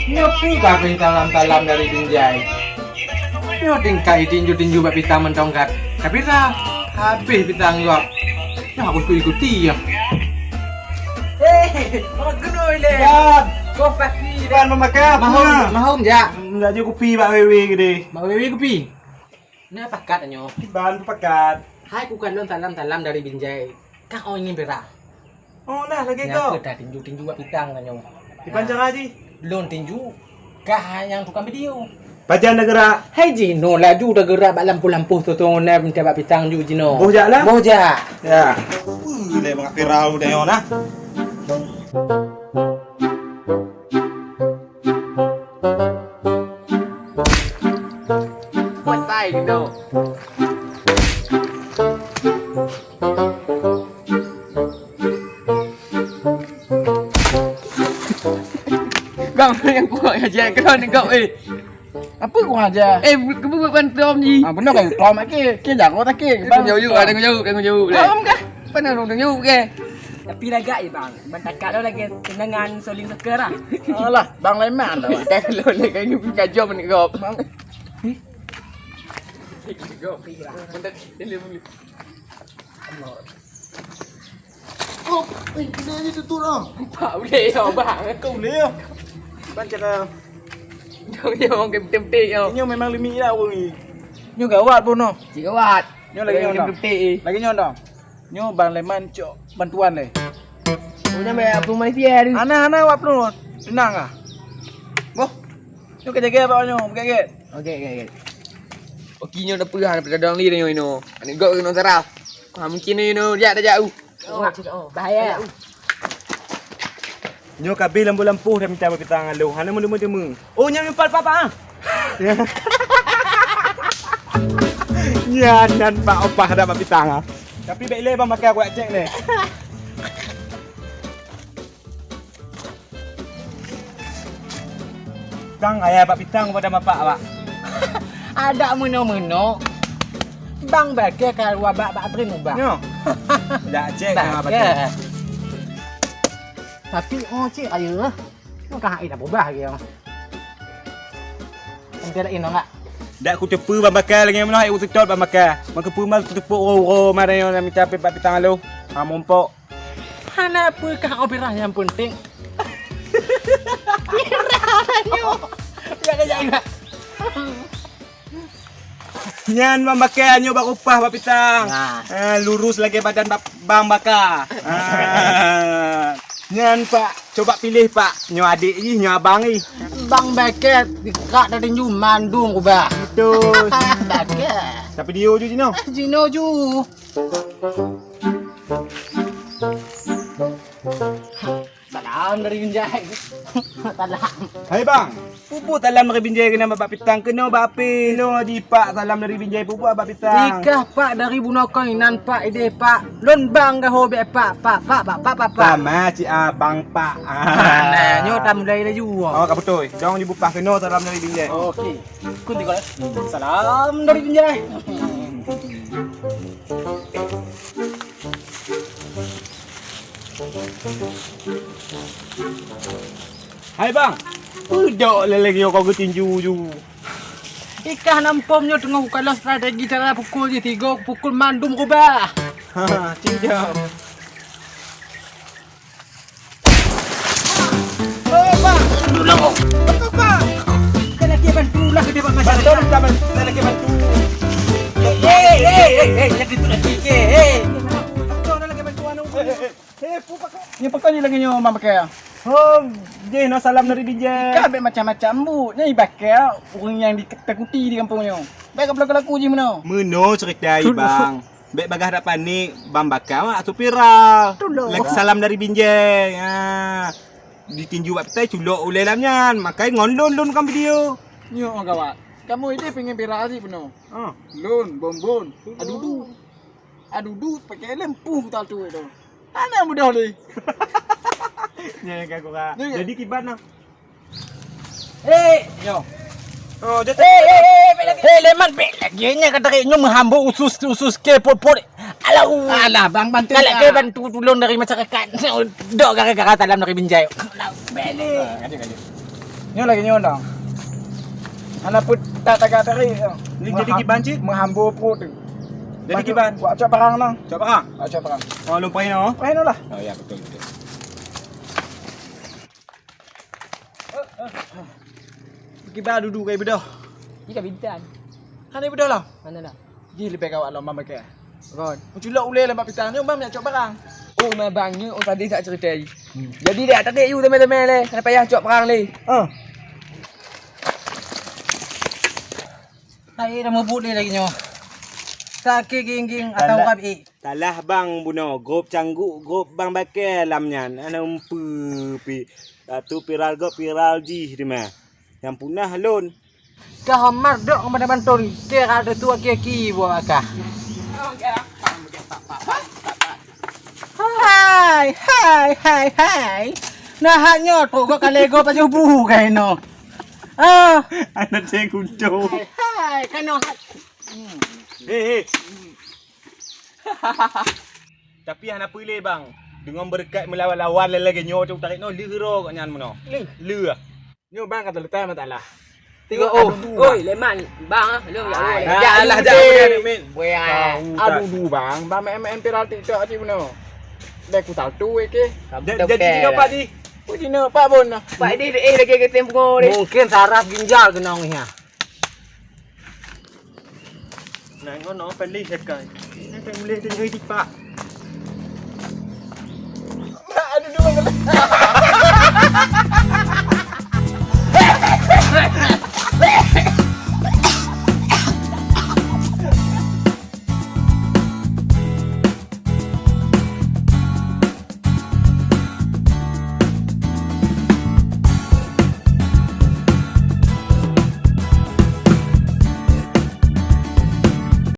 Nyopi kabeh talam-talam dari Binjai. Nyo tingkai tinju-tinju bak pitang mentongkat. Kapita habis pitang gua. Nyo aku ikuti ya. Orang kenal le. Kau pasti Ban memakai apa? Mahum ja. Enggak je kopi bak wewe gede. Mau wewe kopi. Nah pakat nyo. Ban pakat. Hai ku kan talam-talam dari Binjai. Kak oh ingin berak. Oh nah lagi Nya kau. kita tinju-tinju bak pitang kan nyo. Di pancang haji. Belum tinju. Kah yang tukang video. Pajan negara. Hai Jino laju dah gerak bak lampu-lampu tu nak minta bak pitang ju Jino. Bojak lah. Bojak. Ya. Dia mengak viral dah yo nah. Buat tai Jino. Kau yang kuat aja kau ni kau Apa kau aja? kau buat bantuan ni. Benar kan? Kau mak ke jangan tak ke. Bang jauh ada jauh Faham kah? Mana orang jauh ke? Tapi lagak je bang. Bantakat tu lagi tendangan soling soccer lah. Alah, bang leman dah. Kalau ni kau ni punya jom ni kau. Bang. Oh, kena ni tu lah. Pak boleh kau bang. Kau boleh ya. Pancang dah. Kau ni orang kepetik kau. Nyo memang limit lah orang ni. Nyo gawat pun no. Cik kawat. Nyo lagi nyo dah. kepetik. Lagi nyo dah. Nyo bang leman cok bantuan le. Punya apa Malaysia ni? Ana wap tu. Senang ah. Boh. Nyo kerja apa nyo? Kerja. Okey. Okey nyo dah perah daripada dong ni nyo ino. Ani gok kena saraf. Mungkin ino dia dah jauh. Bahaya. Nyo kabel lampu-lampu dah minta berpitang lu. Hana mula-mula. Oh, nyam nyempal papa ah. Nyan pak opah dah berpitang ah. Tapi baik le bang makan aku nak cek le. Kang ayah berpitang pada bapak pak. Ada meno-meno. Bang bagai kalau bak brin ubah. Nyo. Dak cek apa tu. Tapi cik ayo. Kau kah ida berubah lagi. Nanti ada ino enggak? Dak ku tepu bang bakal lagi mana aku tutup bang bakal. Maka pumas tepuk ro mara yang nak minta berpitang lu. Ha mumpuk. Hana apa kah opera yang penting? Piranya. Jaga-jaga. Nyan bang bakal nyo bak upah berpitang. Nah. Lurus lagi badan bang bakal. Nyan pak, coba pilih pak. Nyo adik ni, nyo abang ni. Bang baget dikak dari ju mandung ubah. Betul. Baget. Tapi dia je Jino. Jino ju. Salam dari Binjai. Salam. Hai bang. Pupu talam dari Binjai kena babak pitang kena bape. No di pak salam dari Binjai pupu babak pitang. Nikah pak dari Bunokoinan pak ide pak. Lon bang dah hobe pak. Sama si abang pak. Nah, nyo tam mulai dah ju. Oh, kau betul. Dong di bupah kena salam dari Binjai. Okey. Kunti kau. Salam dari Binjai. Hai bang. Udah lagi kau ke tinju ju. Ikah nampomnya tengah kalau strategi cara pukul je 3 pukul mandum ubah. Ha, tinju. Oh bang, dulu. Betul bang. Kita lagi bantu lah ke depan Bantu masyarakat. zaman saya lagi bantu. Lagi tu lagi ke. Betul lagi bantu anu. Pupak. Ni pakai ni lagi nyo mamakai. Oh, je no salam dari Binjai. Kabeh macam-macam bu. Ni pakai orang yang ditakuti di kampung nyo. Baik laku je mana. Meno cerita bang. Baik bagah dak panik, bang bakal atau viral. Lagi salam dari Binjai. Ha. Ditinju buat petai culok ulai lamnya. Makai ngondon kan video. Nyo kawan. Kamu ini pengen viral sih penuh. Ha. Lon, bombon, adudu pakai lempuh tak tu itu. Mana mudah ni? Ya kan kau kak. Jadi kibat nah. Yo. Oh, jadi. Leman pe lagi nya kata nyo menghambu usus ke pot. Alah bang bantu. Kalau ke bantu tolong dari masyarakat. Dok gara-gara dalam dari Binjai. Beli. Nyo lagi nyo dong. Anak put tak teri. Ni jadi kiban cik. Menghambur perut tu. Jadi kiban. Buat cak perang nang. Coba kah? Cak perang. Oh lupain oh. Main lah. Oh ya betul betul. Kiban duduk kayak bedah. Ika bintan. Kan ni bedah lah. Mana dah? Gi lebih kawat lah mama ke. Ron. Menculak ulai lemak pitang ni bang nak cak perang. Oh mabangnya oh tadi tak cerita. Jadi dah tadi you teman-teman le. Kena payah cok perang le. Hai dah mabut ni lagi nyo. Sakit ging atau kap Talah bang buno, grup cangguk, grup bang bakal lamnyan. Ana umpu pi. Satu viral go viral ji di mah. Yang punah lon. Kah hamar dok kepada bantul. Kira ada tua kiki buat akah. Hai. Nah hanya tu kau kalego pasal buhu kai no. Anak saya kunco. Hai, kan no. Hei. Tapi anak pilih bang. Dengan berkat melawan-lawan lagi nyo tu tarik no lero kat nyan mono. Le. Nyo bang kata letak matalah. Tengok oh. Oi leman bang ah. Lu ya. Jalah jangan min. Aduh bang, bang main viral TikTok ni mono. Dah ku tahu tu ke. Jadi apa di? Ku dina pak pun. Pak ni lagi ke tempo ni. Mungkin saraf ginjal kena ni ha. Nah, ngono pilih sekai. Ini kan mulai tengah tipak. Aduh dua kali.